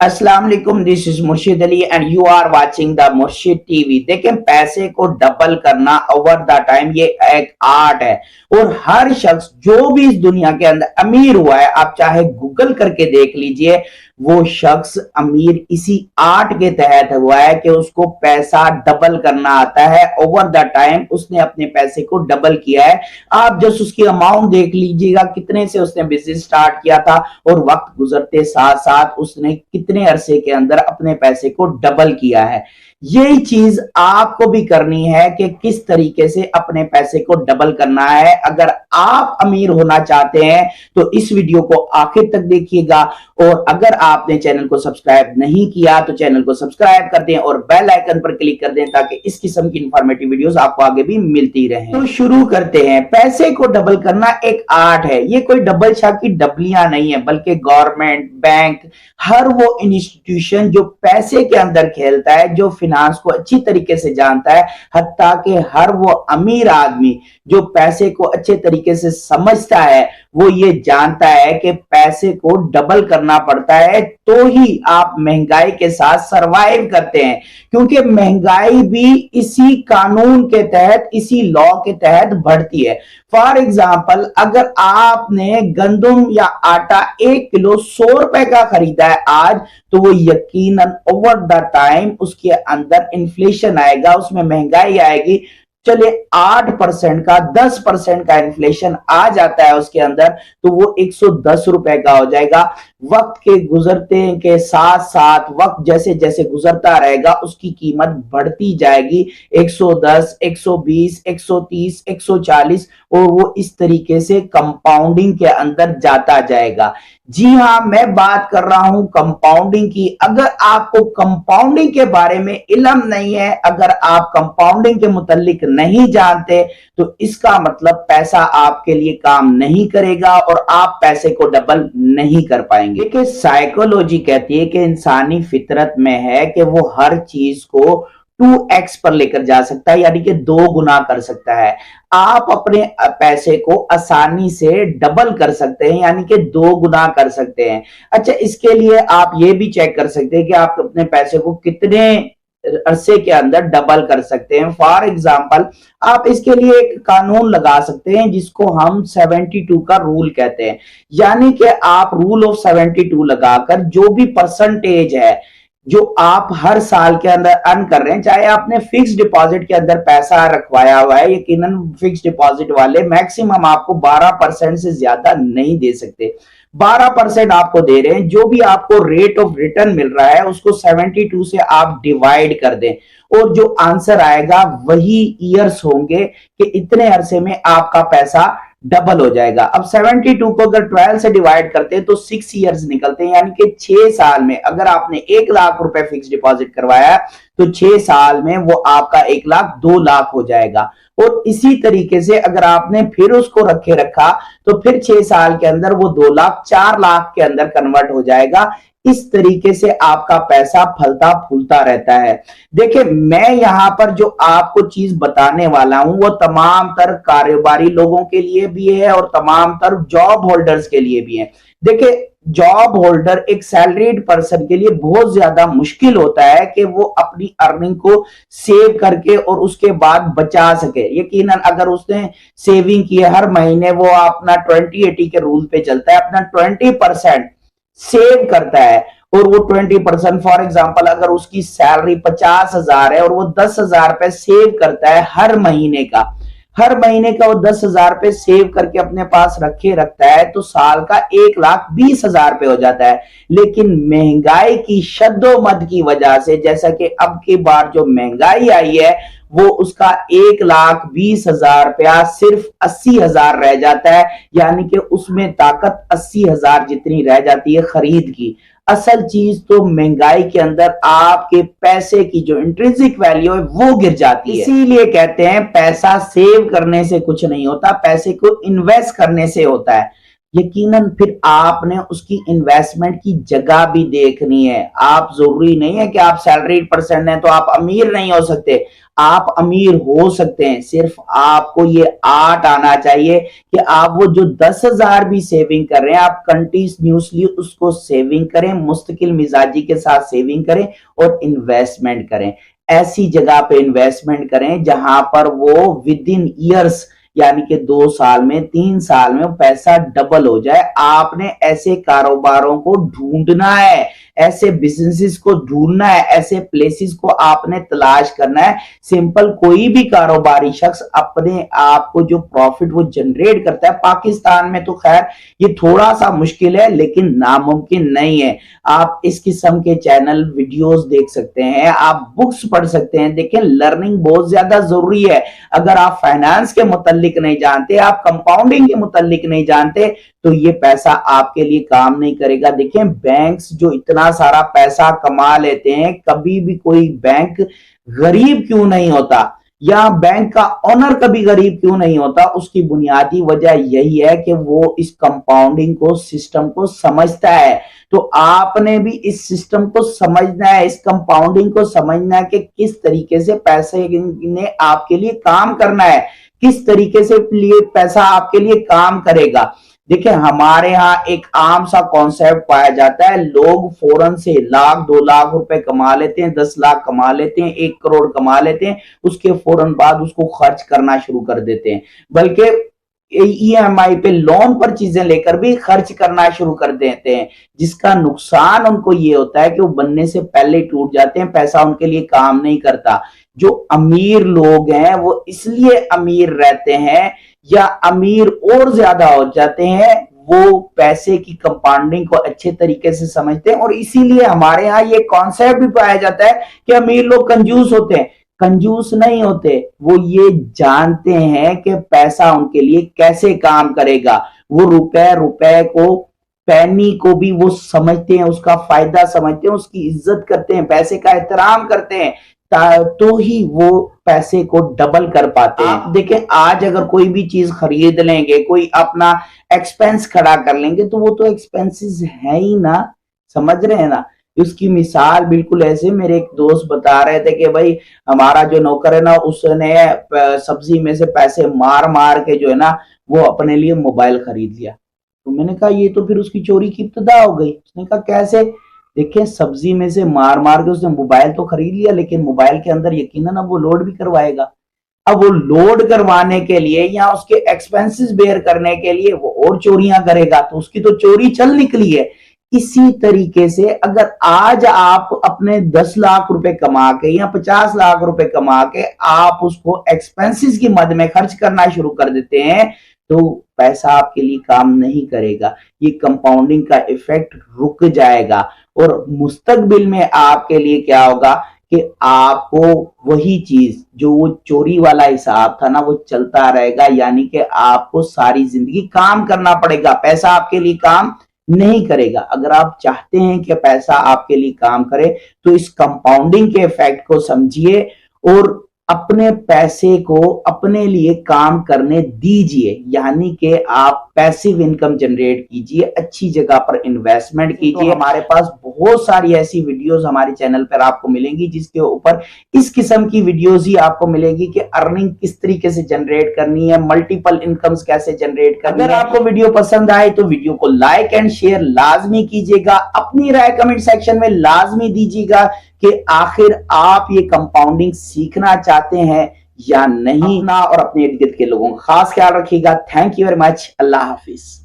अस्सलाम वालेकुम, this is Murshid Ali and you are watching the Murshid TV. देखें, पैसे को डबल करना ओवर द टाइम ये एक आर्ट है और हर शख्स जो भी इस दुनिया के अंदर अमीर हुआ है, आप चाहे गूगल करके देख लीजिए, वो शख्स अमीर इसी आर्ट के तहत हुआ है कि उसको पैसा डबल करना आता है। ओवर द टाइम उसने अपने पैसे को डबल किया है। आप जस्ट उसकी अमाउंट देख लीजिएगा, कितने से उसने बिजनेस स्टार्ट किया था और वक्त गुजरते साथ साथ उसने कितने अरसे के अंदर अपने पैसे को डबल किया है। यही चीज आपको भी करनी है कि किस तरीके से अपने पैसे को डबल करना है। अगर आप अमीर होना चाहते हैं तो इस वीडियो को आखिर तक देखिएगा, और अगर आपने चैनल को सब्सक्राइब नहीं किया तो चैनल को सब्सक्राइब कर दें और बेल आइकन पर क्लिक कर दें ताकि इस किस्म की इंफॉर्मेटिव वीडियोस आपको आगे भी मिलती रहें। तो शुरू करते हैं। पैसे को डबल करना एक आर्ट है। ये कोई डबल शाह की डबलियां नहीं है, बल्कि गवर्नमेंट, बैंक, हर वो इंस्टीट्यूशन जो पैसे के अंदर खेलता है, जो फाइनेंस को अच्छी तरीके से जानता है, हत्ता कि हर वो अमीर आदमी जो पैसे को अच्छे तरीके से समझता है, वो ये जानता है कि पैसे को डबल करना पड़ता है तो ही आप महंगाई के साथ सरवाइव करते हैं, क्योंकि महंगाई भी इसी कानून के तहत, इसी लॉ के तहत बढ़ती है। फॉर एग्जाम्पल, अगर आपने गंदम या आटा 1 किलो 100 रुपए का खरीदा है आज, तो वो यकीनन ओवर द टाइम उसके अंदर इन्फ्लेशन आएगा, उसमें महंगाई आएगी। चले 8% का, 10% का इन्फ्लेशन आ जाता है उसके अंदर, तो वो 110 रुपए का हो जाएगा। वक्त के गुजरते के साथ साथ, वक्त जैसे जैसे गुजरता रहेगा, उसकी कीमत बढ़ती जाएगी। 110, 120, 130, 140, और वो इस तरीके से कंपाउंडिंग के अंदर जाता जाएगा। जी हाँ, मैं बात कर रहा हूं कंपाउंडिंग की। अगर आपको कंपाउंडिंग के बारे में इल्म नहीं है, अगर आप कंपाउंडिंग के मुतालिक नहीं जानते, तो इसका मतलब पैसा आपके लिए काम नहीं करेगा और आप पैसे को डबल नहीं कर पाएंगे। कि साइकोलॉजी कहती है कि इंसानी फितरत में है कि वो हर चीज को 2x पर लेकर जा सकता है, यानी कि 2 गुना कर सकता है। आप अपने पैसे को आसानी से डबल कर सकते हैं, यानी कि 2 गुना कर सकते हैं। अच्छा, इसके लिए आप ये भी चेक कर सकते हैं कि आप अपने पैसे को कितने अरसे के अंदर डबल कर सकते हैं। फॉर एग्जाम्पल, आप इसके लिए एक कानून लगा सकते हैं जिसको हम 72 का रूल कहते हैं, यानी कि आप रूल ऑफ 72 लगाकर जो भी परसेंटेज है जो आप हर साल के अंदर अर्न कर रहे हैं, चाहे आपने फिक्स डिपॉजिट के अंदर पैसा रखवाया हुआ है, यकीनन फिक्स डिपॉजिट वाले मैक्सिमम आपको 12% से ज्यादा नहीं दे सकते। 12% आपको दे रहे हैं। जो भी आपको रेट ऑफ रिटर्न मिल रहा है उसको 72 से आप डिवाइड कर दें, और जो आंसर आएगा वही ईयर्स होंगे कि इतने अरसे में आपका पैसा डबल हो जाएगा। अब 72 को अगर 12 से डिवाइड करते हैं तो 6 ईयर्स निकलते हैं, यानी कि 6 साल में अगर आपने 1 लाख रुपए फिक्स डिपॉजिट करवाया तो 6 साल में वो आपका 1 लाख 2 लाख हो जाएगा। और इसी तरीके से अगर आपने फिर उसको रखा तो फिर 6 साल के अंदर वो 2 लाख 4 लाख के अंदर कन्वर्ट हो जाएगा। इस तरीके से आपका पैसा फलता फूलता रहता है। देखिए, मैं यहां पर जो आपको चीज बताने वाला हूं वो तमाम तर कारोबारी लोगों के लिए भी है और तमाम तर जॉब होल्डर्स के लिए भी है। देखिए, जॉब होल्डर, एक सैलरीड पर्सन के लिए बहुत ज्यादा मुश्किल होता है कि वो अपनी अर्निंग को सेव करके और उसके बाद बचा सके। यकीनन अगर उसने सेविंग की है, हर महीने वो अपना 20-80 के रूल पे चलता है, अपना 20% सेव करता है, और वो 20%, फॉर एग्जाम्पल अगर उसकी सैलरी 50,000 है और वो 10,000 रुपए सेव करता है हर महीने का, हर महीने का वो 10,000 रुपए सेव करके अपने पास रखता है, तो साल का 1,20,000 रुपए हो जाता है। लेकिन महंगाई की शद्दोमद की वजह से, जैसा कि अब की बार जो महंगाई आई है, वो उसका 1,20,000 रुपया सिर्फ 80,000 रह जाता है, यानी कि उसमें ताकत 80,000 जितनी रह जाती है खरीद की। असल चीज तो महंगाई के अंदर आपके पैसे की जो इंट्रिंसिक वैल्यू है वो गिर जाती है। इसीलिए कहते हैं पैसा सेव करने से कुछ नहीं होता, पैसे को इन्वेस्ट करने से होता है। یقیناً پھر آپ نے اس کی انویسٹمنٹ کی جگہ بھی دیکھنی ہے. آپ ضروری نہیں ہے کہ آپ سیلریڈ پرسن ہیں تو آپ امیر نہیں ہو سکتے. آپ امیر ہو سکتے ہیں، صرف آپ کو یہ آرٹ آنا چاہیے کہ آپ وہ جو 10,000 بھی سیونگ کر رہے ہیں آپ کنٹینیوسلی اس کو سیونگ کریں، مستقل مزاجی کے ساتھ سیونگ کریں اور انویسٹمنٹ کریں. ایسی جگہ پہ انویسٹمنٹ کریں جہاں پر وہ ود ان ایئرس، یعنی کہ 2 سال میں 3 سال میں پیسہ ڈبل ہو جائے. آپ نے ایسے کاروباروں کو ڈھونڈنا ہے، ایسے بزنسز کو ڈھونڈنا ہے، ایسے پلیسز کو آپ نے تلاش کرنا ہے. سمپل کوئی بھی کاروباری شخص اپنے آپ کو جو پروفٹ وہ جنریٹ کرتا ہے، پاکستان میں تو خیر یہ تھوڑا سا مشکل ہے لیکن ناممکن نہیں ہے. آپ اس قسم کے چینل ویڈیوز دیکھ سکتے ہیں، آپ بکس پڑھ سکتے ہیں. دیکھیں لرننگ بہت زیادہ ضروری ہے. اگر آپ فائنانس کے متعلق نہیں جانتے، آپ کمپاؤنڈنگ کے متعلق نہیں جانتے تو یہ پیسہ آپ کے لیے کام نہیں کرے گا. دیکھیں بینکس جو اتنا سارا پیسہ کما لیتے ہیں، کبھی بھی کوئی بینک غریب کیوں نہیں ہوتا یا بینک کا اونر کبھی غریب کیوں نہیں ہوتا؟ اس کی بنیادی وجہ یہی ہے کہ وہ اس کمپاؤنڈنگ کو سسٹم کو سمجھتا ہے. تو آپ نے بھی اس سسٹم کو سمجھنا ہے، اس کمپاؤنڈنگ کو سمجھنا ہے کہ کس طریقے سے پیسے نے آپ کے لیے کام کرنا ہے، کس طریقے سے پیسہ آپ کے لیے کام کرے گا. دیکھیں ہمارے ہاں ایک عام سا کانسیپٹ پایا جاتا ہے، لوگ فوراً سے 1,00,000 2,00,000 روپے کما لیتے ہیں، 10 لاکھ کما لیتے ہیں، 1 کروڑ کما لیتے ہیں، اس کے فوراً بعد اس کو خرچ کرنا شروع کر دیتے ہیں. بلکہ ای ایم آئی پہ لون پر چیزیں لے کر بھی خرچ کرنا شروع کر دیتے ہیں، جس کا نقصان ان کو یہ ہوتا ہے کہ وہ بننے سے پہلے ٹوٹ جاتے ہیں، پیسہ ان کے لیے کام نہیں کرتا. جو امیر لوگ ہیں وہ اس لیے امیر رہتے ہیں یا امیر اور زیادہ ہو جاتے ہیں، وہ پیسے کی کمپاؤنڈنگ کو اچھے طریقے سے سمجھتے ہیں. اور اسی لیے ہمارے ہاں یہ کانسیپٹ بھی پایا جاتا ہے کہ امیر لوگ کنجوس ہوتے ہیں. کنجوس نہیں ہوتے، وہ یہ جانتے ہیں کہ پیسہ ان کے لیے کیسے کام کرے گا. وہ روپے کو پینی کو بھی وہ سمجھتے ہیں، اس کا فائدہ سمجھتے ہیں، اس کی عزت کرتے ہیں، پیسے کا احترام کرتے ہیں، تو ہی وہ پیسے کو ڈبل کر پاتے ہیں. آپ دیکھیں آج اگر کوئی بھی چیز خرید لیں گے، کوئی اپنا ایکسپینس کھڑا کر لیں گے تو وہ تو ایکسپینسز ہے ہی نا، سمجھ رہے ہیں نا. اس کی مثال بالکل ایسے میرے ایک دوست بتا رہے تھے کہ بھائی ہمارا جو نوکر ہے نا اس نے سبزی میں سے پیسے مار مار کے جو ہے نا وہ اپنے لیے موبائل خرید لیا. تو میں نے کہا یہ تو پھر اس کی چوری کی ابتدا ہو گئی. اس نے کہا کیسے؟ دیکھیں سبزی میں سے مار مار کے اس نے موبائل تو خرید لیا لیکن موبائل کے اندر یقیناً اب وہ لوڈ بھی کروائے گا. اب وہ لوڈ کروانے کے لیے یا اس کے ایکسپینسز بیئر کرنے کے لیے وہ اور چوریاں کرے گا، تو اس کی تو چوری چل نکلی ہے. اسی طریقے سے اگر آج آپ اپنے 10 لاکھ روپے کما کے یا 50 لاکھ روپے کما کے آپ اس کو ایکسپینسز کی مد میں خرچ کرنا شروع کر دیتے ہیں تو پیسہ آپ کے لیے کام نہیں کرے گا. یہ کمپاؤنڈنگ کا ایفیکٹ رک جائے گا اور مستقبل میں آپ کے لیے کیا ہوگا کہ آپ کو وہی چیز جو وہ چوری والا حساب تھا نا وہ چلتا رہے گا. یعنی کہ آپ کو ساری زندگی کام کرنا پڑے گا، پیسہ آپ کے لیے کام نہیں کرے گا. اگر آپ چاہتے ہیں کہ پیسہ آپ کے لیے کام کرے تو اس کمپاؤنڈنگ کے ایفیکٹ کو سمجھیے اور اپنے پیسے کو اپنے لیے کام کرنے دیجئے. یعنی کہ آپ پیسیو انکم جنریٹ کیجئے، اچھی جگہ پر انویسٹمنٹ کیجئے. ہمارے پاس بہت ساری ایسی ویڈیوز ہمارے چینل پر آپ کو ملیں گی جس کے اوپر اس قسم کی ویڈیوز ہی آپ کو ملے گی کہ ارننگ کس طریقے سے جنریٹ کرنی ہے، ملٹیپل انکمز کیسے جنریٹ کرنی ہے. اگر آپ کو ویڈیو پسند آئے تو ویڈیو کو لائک اینڈ شیئر لازمی کیجئے گا. اپنی رائے کمنٹ سیکشن میں لازمی دیجئے گا کہ آخر آپ یہ کمپاؤنڈنگ سیکھنا چاہتے ہیں یا نہیں. اپنا اور اپنے ارد گرد کے لوگوں کا خاص خیال رکھیے گا. Thank you very much. اللہ حافظ.